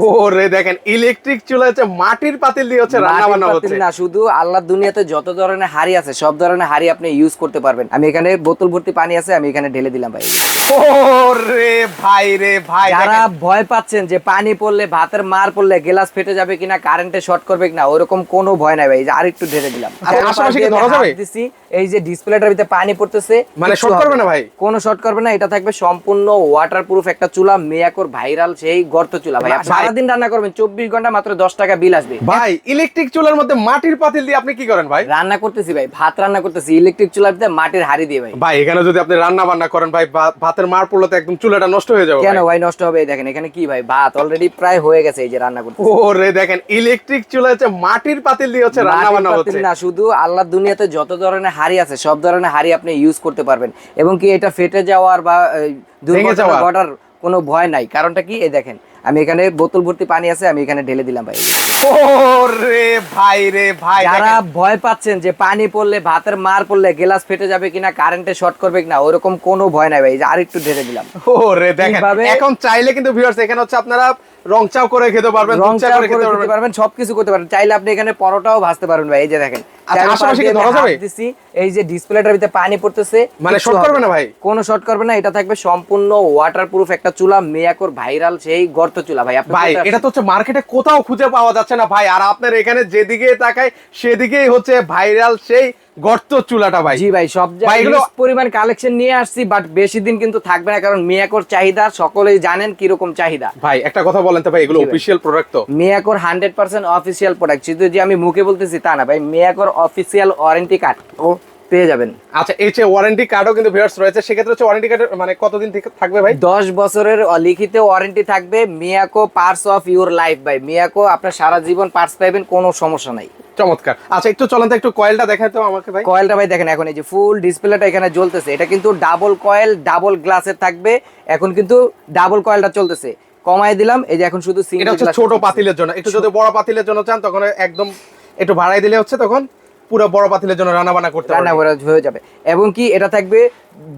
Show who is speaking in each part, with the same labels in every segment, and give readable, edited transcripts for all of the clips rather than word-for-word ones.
Speaker 1: ওরে দেখেন ইলেকট্রিক চুলা হচ্ছে মাটির পাতিল দিয়ে হচ্ছে রান্না বান্না হচ্ছে
Speaker 2: না, শুধু আল্লাহর দুনিয়াতে যত ধরনের হাড়ি আছে সব ধরনের হাড়ি আপনি ইউজ করতে পারবেন। আমি এখানে বোতল ভর্তি পানি আছে, আমি এখানে ঢেলে দিলাম ভাই।
Speaker 1: ওরে ভাই রে ভাই,
Speaker 2: যারা ভয় পাচ্ছেন যে পানি পড়লে ভাতের মার পড়লে গ্লাস ফেটে যাবে কিনা, কারেন্টে শর্ট করবে কিনা, ওরকম কোনো ভয় নাই ভাই। এই যে আরেকটু ঢেলে দিলাম,
Speaker 1: আশেপাশে কি ধরা যাবে?
Speaker 2: এই যে ডিসপ্লেটার ভিতরে পানি পড়তেছে,
Speaker 1: মানে শর্ট করবে না ভাই?
Speaker 2: কোনো শর্ট করবে না। এটা থাকবে সম্পূর্ণ ওয়াটারপ্রুফ একটা চুলা, মিয়াকোর ভাইরাল সেই গর্ত চুলা ভাই। সারাদিন রান্না করবেন, 24 ঘন্টা, মাত্র 10 টাকা বিল আসবে
Speaker 1: ভাই। ইলেকট্রিক চুলার মধ্যে মাটির পাতিল দিয়ে আপনি কি করেন ভাই?
Speaker 2: রান্না করতেছি ভাই, ভাত রান্না করতেছি ইলেকট্রিক চুলাতে মাটির হাড়ি দিয়ে ভাই।
Speaker 1: ভাই এখানে যদি আপনি রান্না বান্না করেন ভাই, ভাতের মার পড়লে তো একদম চুলাটা নষ্ট হয়ে যাবে।
Speaker 2: কেন ভাই নষ্ট হবে? দেখেন এখানে কি ভাই, ভাত অলরেডি প্রায় হয়ে গেছে, এই যে রান্না করতে।
Speaker 1: ওরে দেখেন ইলেকট্রিক চুলা হচ্ছে মাটির পাতিল দিয়ে হচ্ছে রান্না বান্না হচ্ছে।
Speaker 2: না, শুধু আল্লাহর দুনিয়াতে যত ধরনের হাড়ি আছে সব ধরনের হাড়ি আপনি ইউজ করতে পারবেন, এবং কি এটা ফেটে যাওয়ার বা দুর্ঘটনা ঘটার কোনো ভয় নাই। কারণটা কি, এই দেখেন আমি এখানে বোতল ভর্তি পানি আছে, আমি এখানে ঢেলে দিলাম ভাই।
Speaker 1: ওরে ভাই রে ভাই,
Speaker 2: যারা ভয় পাচ্ছেন যে পানি পড়লে ভাতের মার পড়লে গ্লাস ফেটে যাবে কিনা, কারেন্টে শর্ট করবে কিনা, ওরকম কোনো ভয় নাই ভাই। এই যে আরেকটু ঢেলে দিলাম।
Speaker 1: ওরে দেখেন এখন চাইলে কিন্তু ভিউয়ার্স এখানে হচ্ছে আপনারা রং চাও করে খেতে পারবেন, দুধ চা করে খেতে পারবেন,
Speaker 2: সবকিছু করতে পারবেন। চাইলে আপনি এখানে পরোটাও ভাজতে পারবেন ভাই। এই যে দেখেন
Speaker 1: আশেপাশে কি ধরা যাবে?
Speaker 2: এই যে ডিসপ্লেটার ভিতরে পানি পড়তেছে,
Speaker 1: মানে শর্ট করবে না ভাই?
Speaker 2: কোনো শর্ট করবে না। এটা থাকবে সম্পূর্ণ ওয়াটারপ্রুফ একটা চুলা, মিয়াকোর ভাইরাল সেই গর্ত চুলা ভাই।
Speaker 1: ভাই এটা তো হচ্ছে মার্কেটে কোথাও খুঁজে পাওয়া যাচ্ছে না ভাই, আর আপনার এখানে যেদিকে তাকায় সেদিকেই হচ্ছে ভাইরাল সেই গর্ত চুলাটা ভাই।
Speaker 2: জি ভাই, সব জায়গায় পরিমাণ কালেকশন নিয়ে আসছি, বাট বেশি দিন কিন্তু থাকবে না, কারণ মিয়াকোর চাহিদা সকলেই জানেন কিরকম চাহিদা।
Speaker 1: ভাই একটা কথা বলেন তো ভাই, এগুলো অফিশিয়াল প্রোডাক্ট তো?
Speaker 2: মিয়াকোর 100% অফিশিয়াল প্রোডাক্ট, শুধু যে আমি মুখে বলতেছি তা না ভাই। মিয়াকোর অফিশিয়াল ওয়ারেন্টি কার্ড ও পেয়ে যাবেন।
Speaker 1: আচ্ছা, এই যে ওয়ারেন্টি কার্ডও কিন্তু ভিউয়ার্স রয়েছে, সেক্ষেত্রে হচ্ছে ওয়ারেন্টি কার্ড মানে কতদিন থেকে থাকবে ভাই?
Speaker 2: 10 বছরের লিখিত ওয়ারেন্টি থাকবে। Miyako parts of your life ভাই। মিয়াকো আপনার সারা জীবন পার্টস পাবেন, কোনো সমস্যা নাই।
Speaker 1: চমৎকার। আচ্ছা একটু চলেন তো একটু কয়েলটা দেখাই তো আমাকে ভাই।
Speaker 2: কয়েলটা ভাই দেখেন, এখন এই যে ফুল ডিসপ্লেটা এখানে জ্বলতেছে, এটা কিন্তু ডাবল কয়েল, ডাবল গ্লাসের থাকবে। এখন কিন্তু ডাবল কয়েলটা চলতেছে, কমায় দিলাম। এই যে এখন শুধু সিঙ্গেল।
Speaker 1: এটা হচ্ছে ছোট পাতিলের জন্য, একটু যদি বড় পাতিলের জন্য চান তখন একদম একটু বাড়াই দিলে হচ্ছে তখন পুরো বড় পাতিলের জন্য রান্না বান্না করতে পারবেন, রান্না
Speaker 2: হয়ে যাবে। এবং কি এটা থাকবে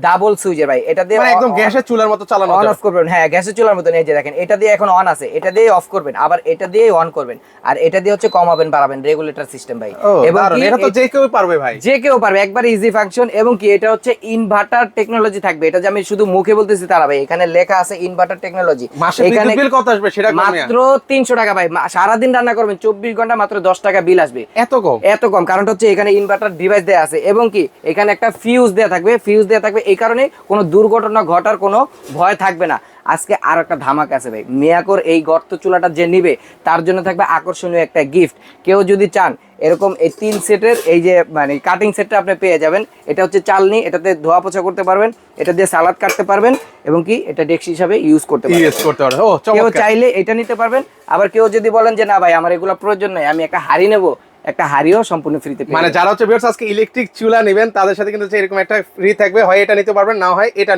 Speaker 2: ডাবল সুইচের ভাই। এটা দিয়ে
Speaker 1: মানে একদম গ্যাসের চুলার মতো চালানো
Speaker 2: অন অফ করবেন। হ্যাঁ, গ্যাসের চুলার মতো। এই যে দেখেন এটা দিয়ে এখন অন আছে, এটা দিয়ে অফ করবেন, আবার এটা দিয়ে অন করবেন, আর এটা দিয়ে হচ্ছে কমাবেন বাড়াবেন, রেগুলেটর সিস্টেম ভাই।
Speaker 1: এবং এটা তো যে কেউ পারবে ভাই,
Speaker 2: যে কেউ পারবে, একবার ইজি ফাংশন। এবং কি এটা হচ্ছে ইনভার্টার টেকনোলজি থাকবে। এটা যে আমি শুধু মুখে বলতেছি তারা ভাই, এখানে লেখা আছে ইনভার্টার টেকনোলজি।
Speaker 1: এখানে বিল কত আসবে সেটা
Speaker 2: মাত্র 300 টাকা ভাই। সারা দিন রান্না করবেন, 24 ঘন্টা, মাত্র 10 টাকা বিল আসবে।
Speaker 1: এত কম?
Speaker 2: এত কম কারণটা হচ্ছে এখানে ইনভার্টার ডিভাইস দেয়া আছে, এবং কি এখানে একটা ফিউজ দেয়া থাকবে। ফিউজ দেয়া থাকবে এই কারণে কোনো দুর্ঘটনা ঘটার কোনো ভয় থাকবে না। আজকে আর একটা ধামাকা আছে ভাই। মিয়াকোর এই গর্ত চুলাটা যে নিবে তার জন্য থাকবে আকর্ষণীয় একটা গিফট। কেউ যদি চান এরকম এই 3 সেটের এই যে মানে কাটিং সেটটা আপনি পেয়ে যাবেন। এটা হচ্ছে চালনি, এটাতে ধোয়া পোছা করতে পারবেন, এটা দিয়ে সালাদ কাটতে পারবেন, এবং কি এটা ডেস্ক হিসাবে ইউজ করতে পারবেন।
Speaker 1: ও চমৎকার।
Speaker 2: কেউ চাইলে এটা নিতে পারবেন। আবার কেউ যদি বলেন যে না ভাই আমার এগুলো প্রয়োজন নাই, আমি একটা হাড়ি নেব, একটা হাড়িও সম্পূর্ণ ফ্রিতে।
Speaker 1: মানে যারা হচ্ছে ভিউয়ার্স আজকে ইলেকট্রিক চুলা নেবেন তাদের সাথে কিন্তু এরকম একটা ফ্রি থাকবে, হয় এটা নিতে পারবেন, না হয় এটা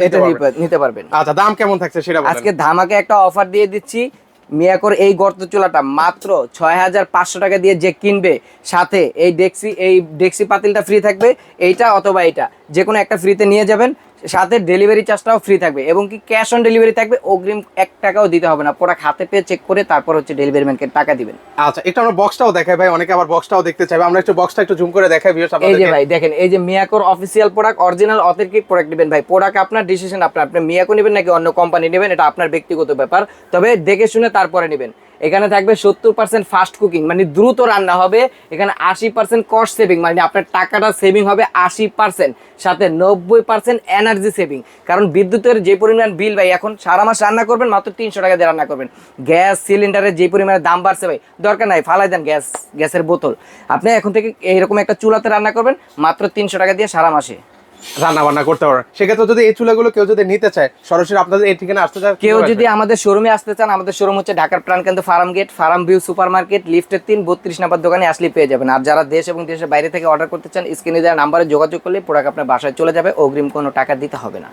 Speaker 1: নিতে পারবেন। আচ্ছা দাম কেমন থাকছে সেটা বলেন।
Speaker 2: আজকে ধামাকে একটা অফার দিয়ে দিচ্ছি। মিয়াকোর এই গর্ত চুলাটা মাত্র 6500 টাকা দিয়ে যে কিনবে, সাথে এই ডেক্সি পাতিলটা ফ্রি থাকবে। এইটা অথবা এইটা যে কোনো একটা ফ্রিতে নিয়ে যাবেন, সাথে ডেলিভারি চার্জটাও ফ্রি থাকবে, এবং কি ক্যাশ অন ডেলিভারি থাকবে। অগ্রিম 1 টাকাও দিতে হবে না, পুরো খাতে পেয়ে চেক করে তারপর হচ্ছে ডেলিভারি ম্যানকে টাকা দিবেন।
Speaker 1: আচ্ছা এটা আমরা বক্সটাও দেখাই ভাই, অনেকে আবার বক্সটাও দেখতে চাইবে, আমরা একটু বক্সটা একটু জুম করে দেখাই ভিউয়ার্স আপনাদেরকে।
Speaker 2: এই যে ভাই দেখেন, এই যে মিয়াকোর official product, original authentic product নেবেন ভাই। প্রোডাক্ট আপনার ডিসিশন, আপনি মিয়াকো নেবেন নাকি অন্য কোম্পানি নেবেন, এটা আপনার ব্যক্তিগত ব্যাপার, তবে দেখে শুনে তারপরে নেবেন। এখানে থাকবে 70% ফাস্ট কুকিং, মানে দ্রুত রান্না হবে। এখানে 80% কস্ট সেভিং, মানে আপনার টাকাটা সেভিং হবে 80%, সাথে 90% এনার্জি সেভিং। কারণ বিদ্যুতের যে পরিমাণ বিল ভাই, এখন সারা মাস রান্না করবেন মাত্র 300 টাকা দিয়ে রান্না করবেন। গ্যাস সিলিন্ডারের যে পরিমাণে দাম বাড়ছে ভাই, দরকার নাই, ফালাই দেন গ্যাসের বোতল। আপনি এখন থেকে এইরকম একটা চুলাতে রান্না করবেন মাত্র 300 টাকা দিয়ে সারা মাসে
Speaker 1: রান্না বান্না করতে পারবেন। সেক্ষেত্রে যদি এই চুলাগুলো কেউ যদি নিতে চায়, সরাসরি আপনাদের এই ঠিকানা আসতে চায়,
Speaker 2: কেউ যদি আমাদের শোরুমে আসতে চান, আমাদের শোরুম হচ্ছে ঢাকার প্রাণকেন্দ্র Farmgate, Farm View Super Market, লিফটের 3 32 নাম্বার দোকানে আসলে পেয়ে যাবেন। আর যারা দেশ এবং দেশের বাইরে থেকে অর্ডার করতে চান, স্ক্রিনে দেওয়া নাম্বারে যোগাযোগ করলে প্রোডাক্ট আপনার বাসায় চলে যাবে, অগ্রিম কোনো টাকা দিতে হবে না।